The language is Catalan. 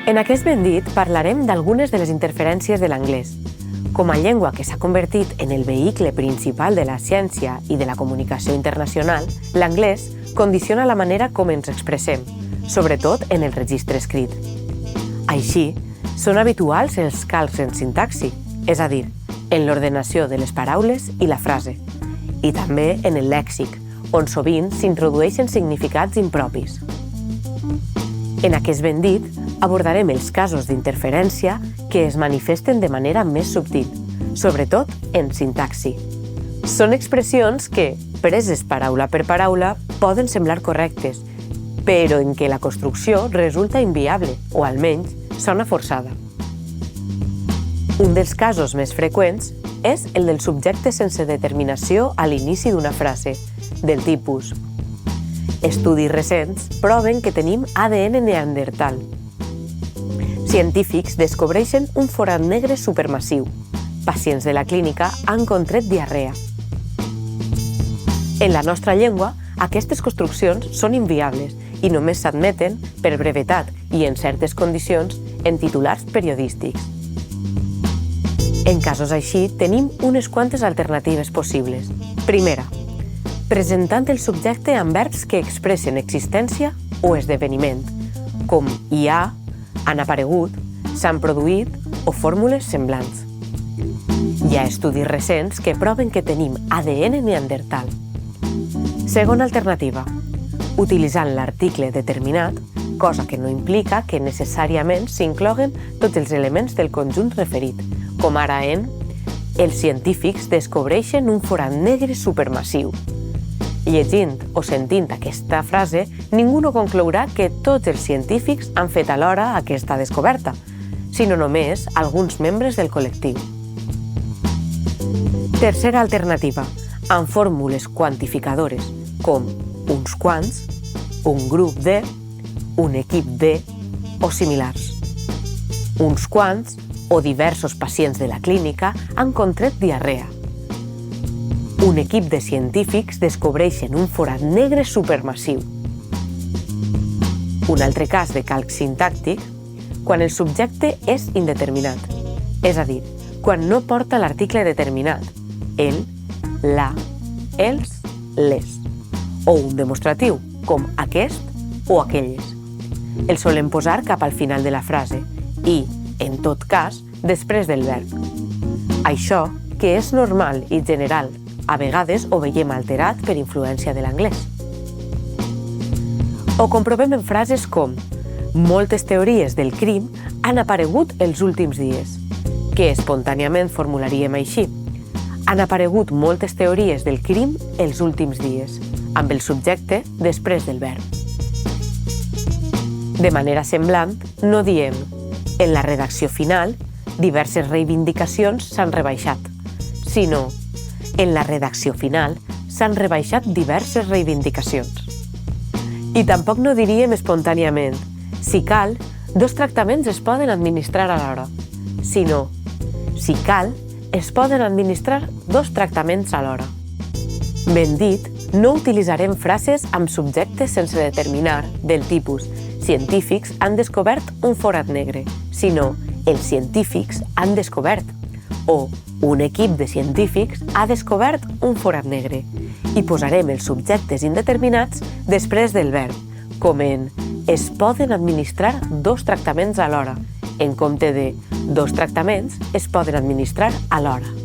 En aquest ben dit parlarem d'algunes de les interferències de l'anglès. Com a llengua que s'ha convertit en el vehicle principal de la ciència i de la comunicació internacional, l'anglès condiciona la manera com ens expressem, sobretot en el registre escrit. Així, són habituals els calcs en sintaxi, és a dir, en l'ordenació de les paraules i la frase, i també en el lèxic, on sovint s'introdueixen significats impropis. En aquest ben dit, abordarem els casos d'interferència que es manifesten de manera més subtil, sobretot en sintaxi. Són expressions que, preses paraula per paraula, poden semblar correctes, però en què la construcció resulta inviable, o almenys sona forçada. Un dels casos més freqüents és el del subjecte sense determinació a l'inici d'una frase, del tipus: estudis recents proven que tenim ADN neandertal. Científics descobreixen un forat negre supermassiu. Pacients de la clínica han contret diarrea. En la nostra llengua, aquestes construccions són inviables i només s'admeten, per brevetat i en certes condicions, en titulars periodístics. En casos així, tenim unes quantes alternatives possibles. Primera, presentant el subjecte amb verbs que expressen existència o esdeveniment, com hi ha, han aparegut, s'han produït o fórmules semblants. Hi ha estudis recents que proven que tenim ADN neandertal. Segona alternativa, utilitzant l'article determinat, cosa que no implica que necessàriament s'incloguen tots els elements del conjunt referit, com ara en els científics descobreixen un forat negre supermassiu. Llegint o sentint aquesta frase, ningú no conclourà que tots els científics han fet alhora aquesta descoberta, sinó només alguns membres del col·lectiu. Tercera alternativa, amb fórmules quantificadores, com uns quants, un grup de, un equip de o similars. Uns quants o diversos pacients de la clínica han contret diarrea. Un equip de científics descobreixen un forat negre supermassiu. Un altre cas de calc sintàctic, quan el subjecte és indeterminat, és a dir, quan no porta l'article determinat, el, la, els, les, o un demostratiu, com aquest o aquelles. El solen posar cap al final de la frase i, en tot cas, després del verb. Això, que és normal i general, a vegades ho veiem alterat per influència de l'anglès. Ho comprovem en frases com: moltes teories del crim han aparegut els últims dies, que espontàniament formularíem així: han aparegut moltes teories del crim els últims dies, amb el subjecte després del verb. De manera semblant, no diem: en la redacció final, diverses reivindicacions s'han rebaixat, sinó: en la redacció final s'han rebaixat diverses reivindicacions. I tampoc no diríem espontàniament: si cal, 2 tractaments es poden administrar alhora, sinó: si cal, es poden administrar 2 tractaments alhora. Ben dit, no utilitzarem frases amb subjectes sense determinar, del tipus: científics han descobert un forat negre, sinó: els científics han descobert, o un equip de científics ha descobert un forat negre, i posarem els subjectes indeterminats després del verb, com en es poden administrar 2 tractaments alhora, en compte de 2 tractaments es poden administrar alhora.